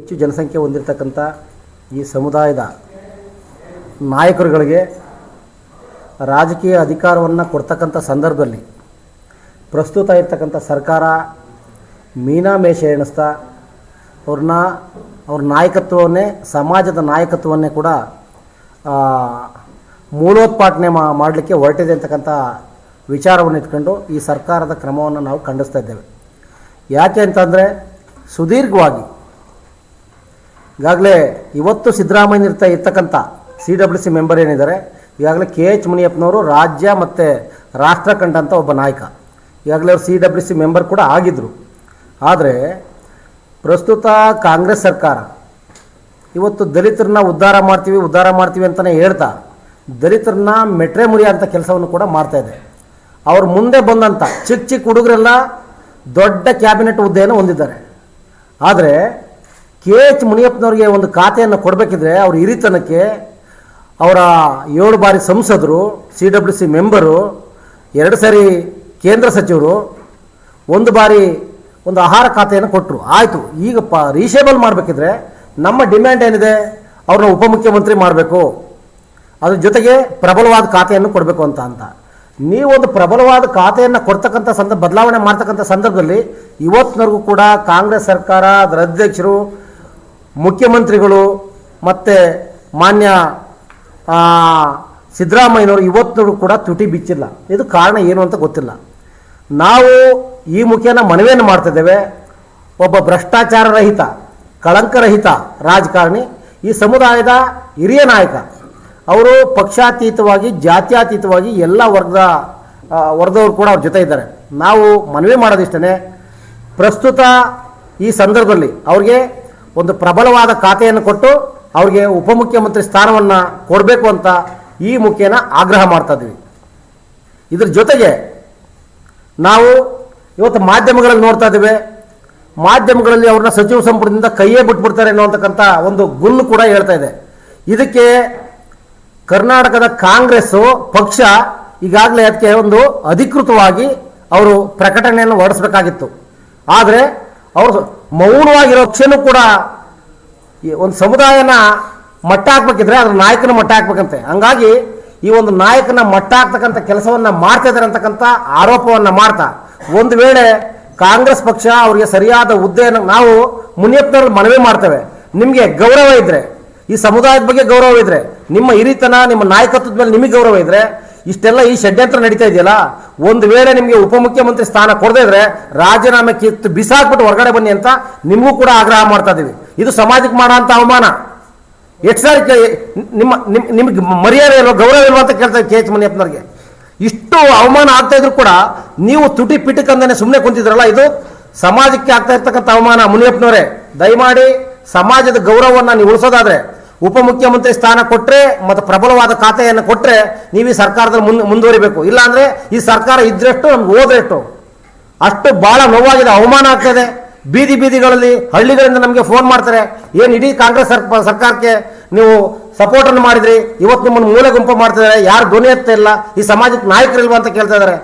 ಹೆಚ್ಚು ಜನಸಂಖ್ಯೆ ಹೊಂದಿರತಕ್ಕಂಥ ಈ ಸಮುದಾಯದ ನಾಯಕರುಗಳಿಗೆ ರಾಜಕೀಯ ಅಧಿಕಾರವನ್ನು ಕೊಡ್ತಕ್ಕಂಥ ಸಂದರ್ಭದಲ್ಲಿ ಪ್ರಸ್ತುತ ಇರ್ತಕ್ಕಂಥ ಸರ್ಕಾರ ಮೀನಾಮೇಷ ಎಣಿಸ್ತಾ ಅವ್ರ ನಾಯಕತ್ವವನ್ನೇ ಸಮಾಜದ ನಾಯಕತ್ವವನ್ನೇ ಕೂಡ ಮೂಲೋತ್ಪಾಟನೆ ಮಾಡಲಿಕ್ಕೆ ಹೊರಟಿದೆ ಅಂತಕ್ಕಂಥ ವಿಚಾರವನ್ನು ಇಟ್ಕೊಂಡು ಈ ಸರ್ಕಾರದ ಕ್ರಮವನ್ನು ನಾವು ಖಂಡಿಸ್ತಾ ಇದ್ದೇವೆ. ಯಾಕೆ ಅಂತಂದರೆ ಸುದೀರ್ಘವಾಗಿ ಈಗಾಗಲೇ ಇವತ್ತು ಸಿದ್ದರಾಮಯ್ಯ ಇರ್ತಕ್ಕಂಥ CWC ಮೆಂಬರ್ ಏನಿದ್ದಾರೆ, ಈಗಾಗಲೇ KH ಮುನಿಯಪ್ಪನವರು ರಾಜ್ಯ ಮತ್ತು ರಾಷ್ಟ್ರ ಕಂಡಂಥ ಒಬ್ಬ ನಾಯಕ. ಈಗಾಗಲೇ ಅವರು CWC ಮೆಂಬರ್ ಕೂಡ ಆಗಿದ್ದರು. ಆದರೆ ಪ್ರಸ್ತುತ ಕಾಂಗ್ರೆಸ್ ಸರ್ಕಾರ ಇವತ್ತು ದಲಿತರನ್ನ ಉದ್ಧಾರ ಮಾಡ್ತೀವಿ ಅಂತಲೇ ಹೇಳ್ತಾ ದಲಿತರನ್ನ ಮೆಟ್ರೆ ಮುರಿಯೋಂಥ ಕೆಲಸವನ್ನು ಕೂಡ ಮಾಡ್ತಾಯಿದೆ. ಅವ್ರು ಮುಂದೆ ಬಂದಂಥ ಚಿಕ್ಕ ಹುಡುಗರೆಲ್ಲ ದೊಡ್ಡ ಕ್ಯಾಬಿನೆಟ್ ಹುದ್ದೆಯನ್ನು ಹೊಂದಿದ್ದಾರೆ. ಆದರೆ KH ಮುನಿಯಪ್ಪನವ್ರಿಗೆ ಒಂದು ಖಾತೆಯನ್ನು ಕೊಡಬೇಕಿದ್ರೆ ಅವ್ರ ಹಿರಿತನಕ್ಕೆ ಅವರ 7 ಬಾರಿ ಸಂಸದರು, CWC ಮೆಂಬರು, 2 ಸಾರಿ ಕೇಂದ್ರ ಸಚಿವರು, 1 ಬಾರಿ ಒಂದು ಆಹಾರ ಖಾತೆಯನ್ನು ಕೊಟ್ಟರು. ಆಯಿತು, ಈಗ ರೀಶೇಬಲ್ ಮಾಡಬೇಕಿದ್ರೆ ನಮ್ಮ ಡಿಮ್ಯಾಂಡ್ ಏನಿದೆ, ಅವ್ರನ್ನ ಉಪಮುಖ್ಯಮಂತ್ರಿ ಮಾಡಬೇಕು, ಅದ್ರ ಜೊತೆಗೆ ಪ್ರಬಲವಾದ ಖಾತೆಯನ್ನು ಕೊಡಬೇಕು ಅಂತ ನೀವೊಂದು ಪ್ರಬಲವಾದ ಖಾತೆಯನ್ನು ಕೊಡ್ತಕ್ಕಂಥ ಬದಲಾವಣೆ ಮಾಡ್ತಕ್ಕಂಥ ಸಂದರ್ಭದಲ್ಲಿ ಇವತ್ತಿನವರೆಗೂ ಕೂಡ ಕಾಂಗ್ರೆಸ್ ಸರ್ಕಾರ, ಅದರ ಅಧ್ಯಕ್ಷರು, ಮುಖ್ಯಮಂತ್ರಿಗಳು ಮತ್ತು ಮಾನ್ಯ ಸಿದ್ದರಾಮಯ್ಯನವರು ಇವತ್ತಿನವರೆಗೂ ಕೂಡ ತುಟಿ ಬಿಚ್ಚಿಲ್ಲ. ಇದು ಕಾರಣ ಏನು ಅಂತ ಗೊತ್ತಿಲ್ಲ. ನಾವು ಈ ಮುಖೇನ ಮನವಿಯನ್ನು ಮಾಡ್ತಿದ್ದೇವೆ. ಒಬ್ಬ ಭ್ರಷ್ಟಾಚಾರ ರಹಿತ, ಕಳಂಕರಹಿತ ರಾಜಕಾರಣಿ, ಈ ಸಮುದಾಯದ ಹಿರಿಯ ನಾಯಕ. ಅವರು ಪಕ್ಷಾತೀತವಾಗಿ, ಜಾತ್ಯತೀತವಾಗಿ ಎಲ್ಲ ವರ್ಗದವರು ಕೂಡ ಅವ್ರ ಜೊತೆ ಇದ್ದಾರೆ. ನಾವು ಮನವಿ ಮಾಡೋದಿಷ್ಟೇ, ಪ್ರಸ್ತುತ ಈ ಸಂದರ್ಭದಲ್ಲಿ ಅವ್ರಿಗೆ ಒಂದು ಪ್ರಬಲವಾದ ಖಾತೆಯನ್ನು ಕೊಟ್ಟು ಅವ್ರಿಗೆ ಉಪಮುಖ್ಯಮಂತ್ರಿ ಸ್ಥಾನವನ್ನು ಕೊಡಬೇಕು ಅಂತ ಈ ಮುಖೇನ ಆಗ್ರಹ ಮಾಡ್ತಾ ಇದ್ದೀವಿ. ಇದ್ರ ಜೊತೆಗೆ ನಾವು ಇವತ್ತು ಮಾಧ್ಯಮಗಳಲ್ಲಿ ನೋಡ್ತಾ ಇದ್ದೇವೆ, ಮಾಧ್ಯಮಗಳಲ್ಲಿ ಅವ್ರನ್ನ ಸಚಿವ ಸಂಪುಟದಿಂದ ಕೈಯೇ ಬಿಟ್ಬಿಡ್ತಾರೆ ಅನ್ನೋತಕ್ಕಂಥ ಒಂದು ಗುಲ್ಲು ಕೂಡ ಹೇಳ್ತಾ ಇದೆ. ಇದಕ್ಕೆ ಕರ್ನಾಟಕದ ಕಾಂಗ್ರೆಸ್ಸು ಪಕ್ಷ ಈಗಾಗಲೇ ಅದಕ್ಕೆ ಒಂದು ಅಧಿಕೃತವಾಗಿ ಅವರು ಪ್ರಕಟಣೆಯನ್ನು ಹೊರಡಿಸಬೇಕಾಗಿತ್ತು. ಆದರೆ ಅವರು ಮೌನವಾಗಿರೋ ಪಕ್ಷನೂ ಕೂಡ ಒಂದು ಸಮುದಾಯನ ಮಟ್ಟ ಹಾಕ್ಬೇಕಿದ್ರೆ ಅದ್ರ ನಾಯಕನ ಮಟ್ಟ ಹಾಕ್ಬೇಕಂತೆ. ಹಂಗಾಗಿ ಈ ಒಂದು ನಾಯಕನ ಮಟ್ಟ ಹಾಕ್ತಕ್ಕಂಥ ಕೆಲಸವನ್ನು ಮಾಡ್ತಾ ಇದ್ದಾರೆ ಅಂತಕ್ಕಂಥ ಆರೋಪವನ್ನು ಮಾಡ್ತಾ, ಒಂದು ವೇಳೆ ಕಾಂಗ್ರೆಸ್ ಪಕ್ಷ ಅವರಿಗೆ ಸರಿಯಾದ ಹುದ್ದೆಯನ್ನು, ನಾವು ಮುನಿಯಪ್ಪನವ್ರು ಮನವಿ ಮಾಡ್ತೇವೆ, ನಿಮಗೆ ಗೌರವ ಇದ್ದರೆ, ಈ ಸಮುದಾಯದ ಬಗ್ಗೆ ಗೌರವ ಇದ್ದರೆ, ನಿಮ್ಮ ಹಿರಿತನ, ನಿಮ್ಮ ನಾಯಕತ್ವದ ಮೇಲೆ ನಿಮಗೆ ಗೌರವ ಇದ್ದರೆ, ಇಷ್ಟೆಲ್ಲ ಈ ಷಡ್ಯಂತ್ರ ನಡೀತಾ ಇದೆಯಲ್ಲ, ಒಂದು ವೇಳೆ ನಿಮಗೆ ಉಪಮುಖ್ಯಮಂತ್ರಿ ಸ್ಥಾನ ಕೊಡದೇ ಇದ್ರೆ ರಾಜೀನಾಮೆ ಕಿತ್ತು ಬಿಸಾಕ್ಬಿಟ್ಟು ಹೊರಗಡೆ ಬನ್ನಿ ಅಂತ ನಿಮಗೂ ಕೂಡ ಆಗ್ರಹ ಮಾಡ್ತಾ ಇದ್ದೀವಿ. ಇದು ಸಮಾಜಕ್ಕೆ ಮಾಡೋ ಅಂಥ ಅವಮಾನ. ಎಷ್ಟು ಸಾರಿ ನಿಮಗೆ ಮರ್ಯಾದೆ ಇಲ್ವ, ಗೌರವ ಇಲ್ವ ಅಂತ ಕೇಳ್ತಾರೆ KH ಮುನಿಯಪ್ಪನವ್ರಿಗೆ. ಇಷ್ಟು ಅವಮಾನ ಆಗ್ತಾ ಇದ್ರು ಕೂಡ ನೀವು ತುಟಿ ಪಿಟಕಂದನೆ ಸುಮ್ಮನೆ ಕುಂತಿದ್ರಲ್ಲ, ಇದು ಸಮಾಜಕ್ಕೆ ಆಗ್ತಾ ಇರ್ತಕ್ಕಂಥ ಅವಮಾನ. ಮುನಿಯಪ್ಪನವರೇ, ದಯಮಾಡಿ ಸಮಾಜದ ಗೌರವವನ್ನು ನೀವು ಉಳಿಸೋದಾದ್ರೆ ಉಪಮುಖ್ಯಮಂತ್ರಿ ಸ್ಥಾನ ಕೊಟ್ಟರೆ ಮತ್ತು ಪ್ರಬಲವಾದ ಖಾತೆಯನ್ನು ಕೊಟ್ಟರೆ ನೀವು ಈ ಸರ್ಕಾರದಲ್ಲಿ ಮುಂದುವರಿಬೇಕು. ಇಲ್ಲಾಂದರೆ ಈ ಸರ್ಕಾರ ಇದ್ರೆಷ್ಟು ನಮ್ಗೆ ಹೋದ್ರೆಷ್ಟು, ಅಷ್ಟು ಭಾಳ ನೋವಾಗಿದೆ, ಅವಮಾನ ಆಗ್ತದೆ. ಬೀದಿಗಳಲ್ಲಿ ಹಳ್ಳಿಗಳಿಂದ ನಮಗೆ ಫೋನ್ ಮಾಡ್ತಾರೆ, ಏನು ಇಡೀ ಕಾಂಗ್ರೆಸ್ ಸರ್ಕಾರಕ್ಕೆ ನೀವು ಸಪೋರ್ಟನ್ನು ಮಾಡಿದ್ರಿ, ಇವತ್ತು ನಿಮ್ಮನ್ನು ಮೂಲೆ ಗುಂಪು ಮಾಡ್ತಿದ್ದಾರೆ, ಯಾರು ಧ್ವನಿ ಎತ್ತಾ ಇಲ್ಲ, ಈ ಸಮಾಜಕ್ಕೆ ನಾಯಕರಿಲ್ವಾ ಅಂತ ಕೇಳ್ತಾ ಇದ್ದಾರೆ.